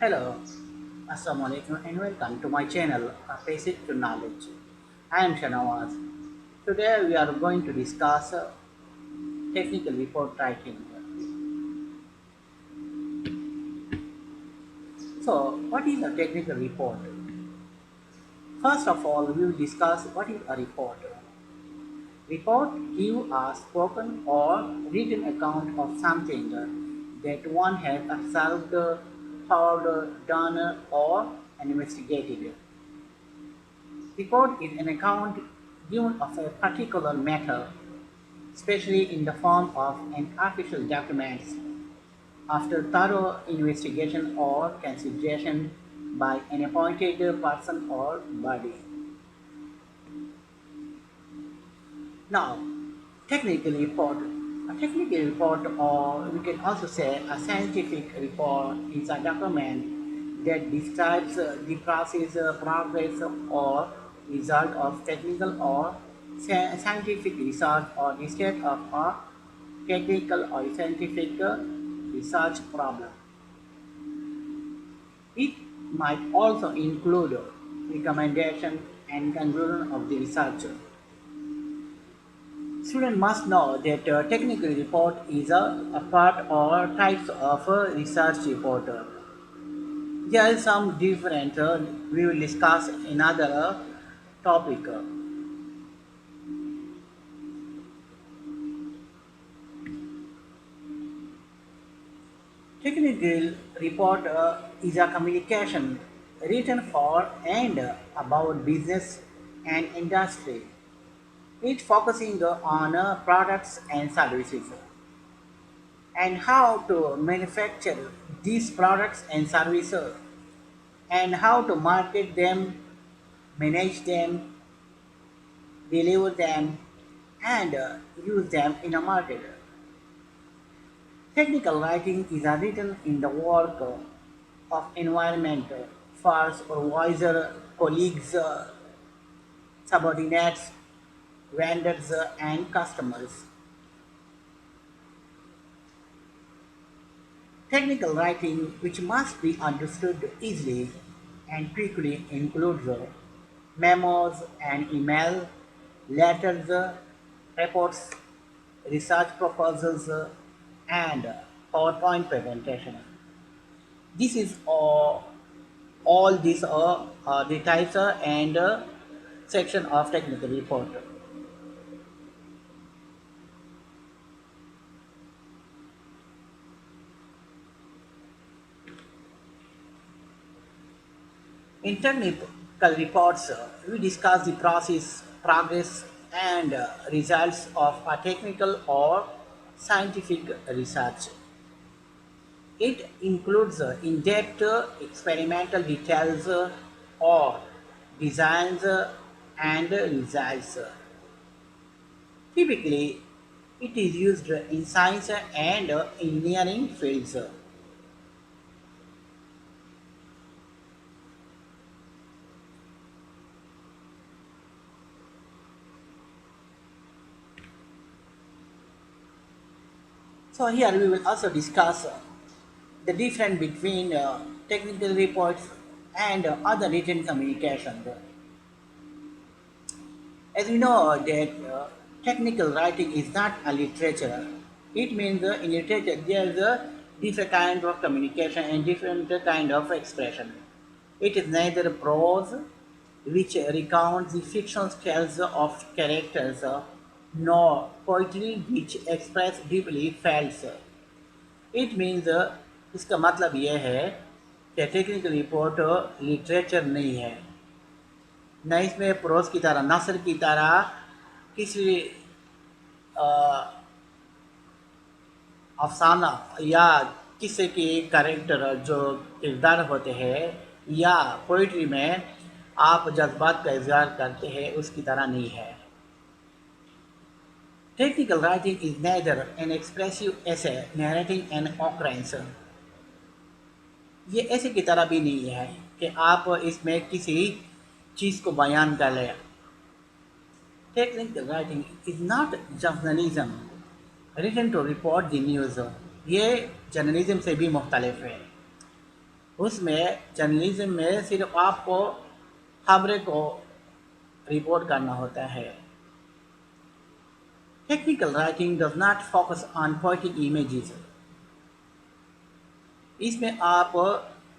Hello, Assalamu alaikum and welcome to my channel Basic to Knowledge. I am Shanawaz. Today we are going to discuss technical report writing. So, what is a technical report? First of all, we will discuss what is a report. Report give a spoken or written account of something that one has observed, heard, done, or investigated. Report is an account given of a particular matter, especially in the form of an official document, after thorough investigation or consideration by an appointed person or body. Now, technical report. A technical report, or we can also say a scientific report, is a document that describes the process, progress, or result of technical or scientific research or the state of a technical or scientific research problem. It might also include recommendation and conclusion of the researcher. Students must know that a technical report is a part or types of a research report. There are some different we will discuss another topic. Technical report is a communication written for and about business and industry. It focusing on products and services and how to manufacture these products and services and how to market them, manage them, deliver them, and use them in a market. Technical writing is written in the work of environment for supervisor, colleagues, subordinates, vendors, and customers. Technical writing, which must be understood easily and quickly, includes memos and email, letters, reports, research proposals, and PowerPoint presentation. This is all these are the types and section of technical report. In technical reports, we discuss the process, progress, and results of a technical or scientific research. It includes in-depth experimental details or designs and results. Typically, it is used in science and engineering fields. So here we will also discuss the difference between technical reports and other written communication. As we know that technical writing is not a literature. It means in literature there is a different kind of communication and different kind of expression. It is neither prose, which recounts the fictional tales of characters, nor poetry, which express deeply felt. It means इसका मतलब यह है कि technical report literature नहीं है, न इसमें pros की तरह नसर की तरह किसी अ, अफसाना या किसी के कैरेक्टर जो किरदार होते हैं या पोइट्री में आप जज्बात का इजहार करते हैं उसकी तरह नहीं है. Technical writing is neither an expressive essay narrating an occurrence. ये ऐसे की तरह भी नहीं है कि आप इसमें किसी चीज़ को बयान कर लें. Technical writing is not journalism written to report the news. ये जर्नलिज्म से भी मुख्तलिफ है. उसमें जर्नलिज्म में सिर्फ आपको खबरें को रिपोर्ट करना होता है। Technical writing does not focus on poetic images. इसमें आप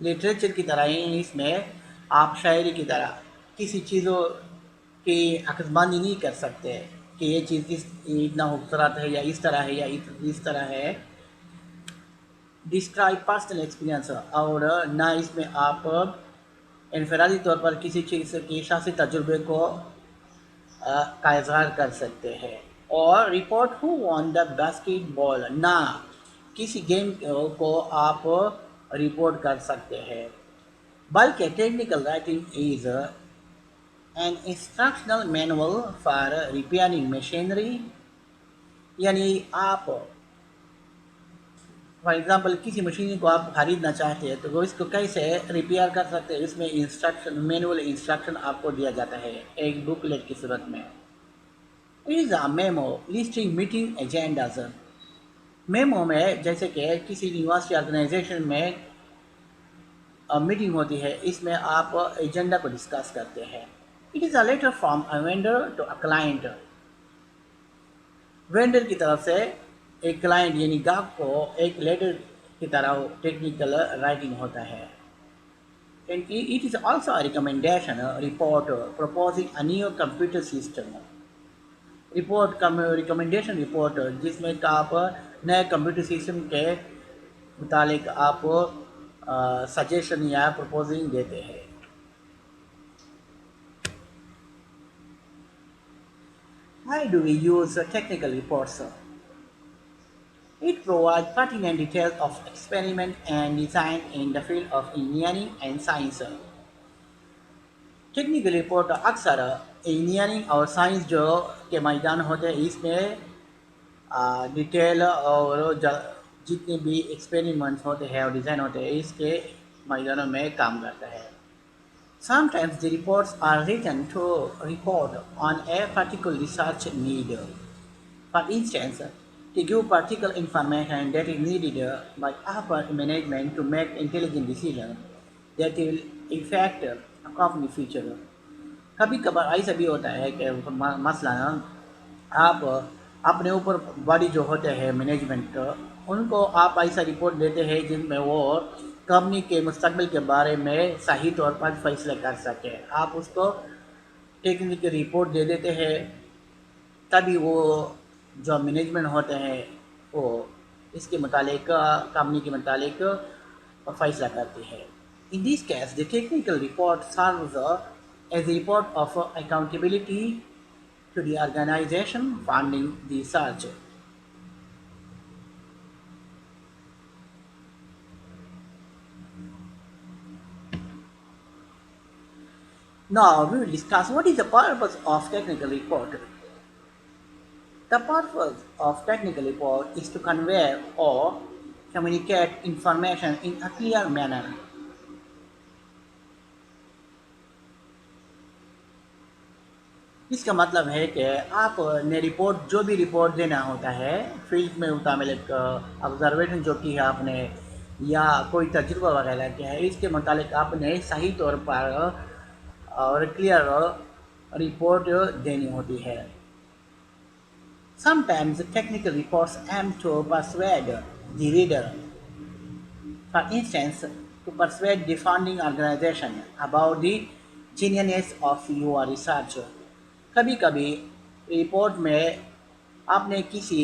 लिटरेचर की तरह ही इसमें आप शायरी की तरह किसी चीज़ों की अकसबानी नहीं कर सकते कि ये चीज़ इतना खूबसूरत है या इस तरह है या इस तरह है। डिस्क्राइब पर्सनल एक्सपीरियंस और ना इसमें आप इनफरादी तौर पर किसी चीज़ के शासी तजुर्बे को का इजहार कर सकते हैं। और report who won the basketball, ना किसी गेम को आप रिपोर्ट कर सकते हैं, बल्कि technical writing is an instructional manual for repairing machinery. यानी आप फॉर एग्जांपल किसी मशीन को आप खरीदना चाहते हैं तो वो इसको कैसे रिपेयर कर सकते हैं, इसमें इंस्ट्रक्शन मैनुअल इंस्ट्रक्शन आपको दिया जाता है एक बुकलेट की सूरत में। It is a memo listing meeting agendas. Memo में जैसे कि किसी यूनिवर्सिटी ऑर्गेनाइजेशन में मीटिंग होती है, इसमें आप एजेंडा को डिस्कस करते हैं। It is a letter from a vendor to a client. Vendor की तरफ से एक क्लाइंट यानी ग्राहक को एक लेटर की तरह टेक्निकल राइटिंग होता है। And it is also a recommendation report proposing a new computer system। Report recommendation report जिसमें का आप नए कंप्यूटर सिस्टम के मुतालिक आप सजेशन या प्रपोजिंग देते हैं। Why do we use technical reports? It provides pertinent details of experiment and design in the field of engineering and science। Technical report अक्सर इंजीनियरिंग और साइंस जो के मैदान होते हैं इसमें डिटेल और जितने भी एक्सपेरिमेंट्स होते हैं और डिज़ाइन होते हैं इसके मैदानों में काम करता है। Sometimes the reports are written to report on a particular research need। For instance, to give particular information that is needed by upper management to make intelligent decisions that will affect a company future। कभी कभार ऐसा भी होता है कि मसला आप अपने ऊपर बॉडी जो होते हैं मैनेजमेंट उनको आप ऐसा रिपोर्ट देते हैं जिनमें वो कंपनी के मुस्तकबिल के बारे में सही तौर पर फैसले कर सकें। आप उसको टेक्निकल रिपोर्ट दे देते हैं, तभी वो जो मैनेजमेंट होते हैं वो इसके मुतालिक कंपनी के मुतालिक फैसला करती है। In this case the technical report serves as a report of accountability to the organization funding the search। Now we will discuss what is the purpose of technical report. The purpose of technical report is to convey or communicate information in a clear manner। इसका मतलब है कि आपने report जो भी report देना होता है फील्ड में मुताबिक ऑब्जर्वेशन जो की है आपने या कोई तजुर्बा वगैरह किया है इसके मुताबिक आपने सही तौर पर और क्लियर रिपोर्ट देनी होती है। Sometimes technical reports aim to persuade the reader, for instance, to persuade the funding organization about the genuineness of your research। कभी कभी रिपोर्ट में आपने किसी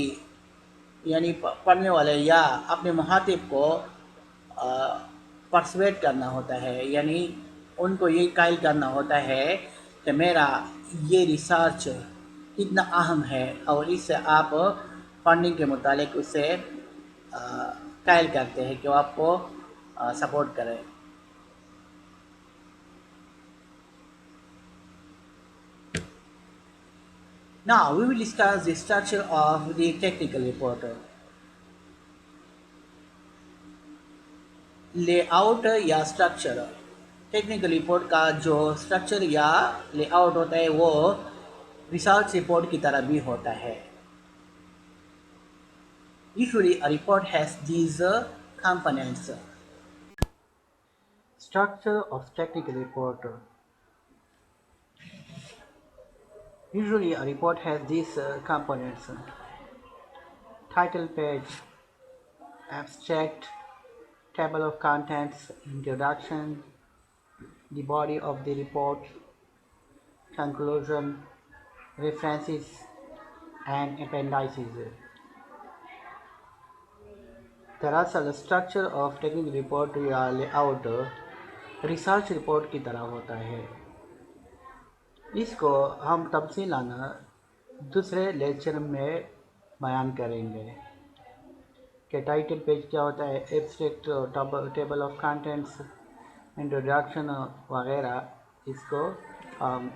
यानी पढ़ने वाले या अपने मुखातिब को परसुएट करना होता है, यानी उनको ये कायल करना होता है कि मेरा ये रिसर्च कितना अहम है और इससे आप फंडिंग के मुतालिक उससे कायल करते हैं कि वो आपको सपोर्ट करें। Now we will discuss the structure of the technical report। Layout या स्ट्रक्चर, टेक्निकल रिपोर्ट का जो स्ट्रक्चर या लेआउट होता है वो रिसर्च रिपोर्ट की तरह भी होता है। Usually a report has these components। Structure of technical report. Usually, a report has these components: title page, abstract, table of contents, introduction, the body of the report, conclusion, references, and appendices. दरअसल structure of technical report या layout research report की तरह होता है। इसको हम तफसीलाना दूसरे lecture में बयान करेंगे कि टाइटल पेज क्या होता है, abstract, table of contents, introduction वगैरह। इसको हम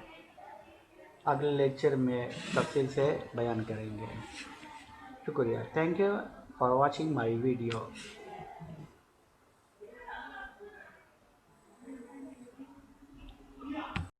अगले लेक्चर में तफसील से बयान करेंगे। शुक्रिया। Thank you for watching my video.